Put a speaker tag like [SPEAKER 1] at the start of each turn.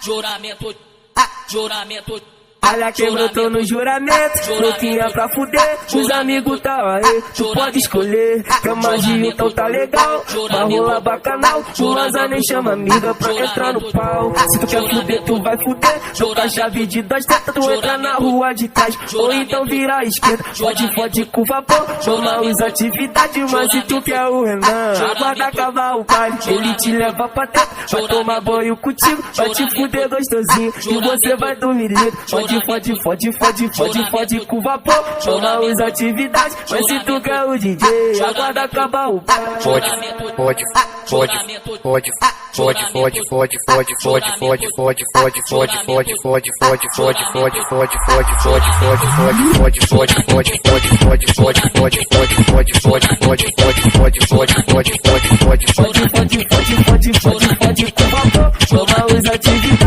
[SPEAKER 1] Juramento, juramento.
[SPEAKER 2] Olha quem brotou no juramento, louquinha pra fuder, os amigos tá aí, tu pode escolher. Quer magia, então tá legal, vai rolar bacanal, o Lanza nem chama amiga pra entrar no pau. Se tu quer fuder, tu vai fuder, joga a chave de 2 tetas, tu entra na rua de trás, ou então vira à esquerda. Fode com vapor, toma os atividades, mas se tu quer o Renan, aguarda acabar o baile, ele te leva pra treta, vai tomar banho contigo, vai te fuder gostosinho, e você vai dormir lindo. Fode com vapor, toma os atividades, mas se tu quer o DJ, aguarda acabar o baile.
[SPEAKER 3] Fode
[SPEAKER 2] com vapor, toma os atividades.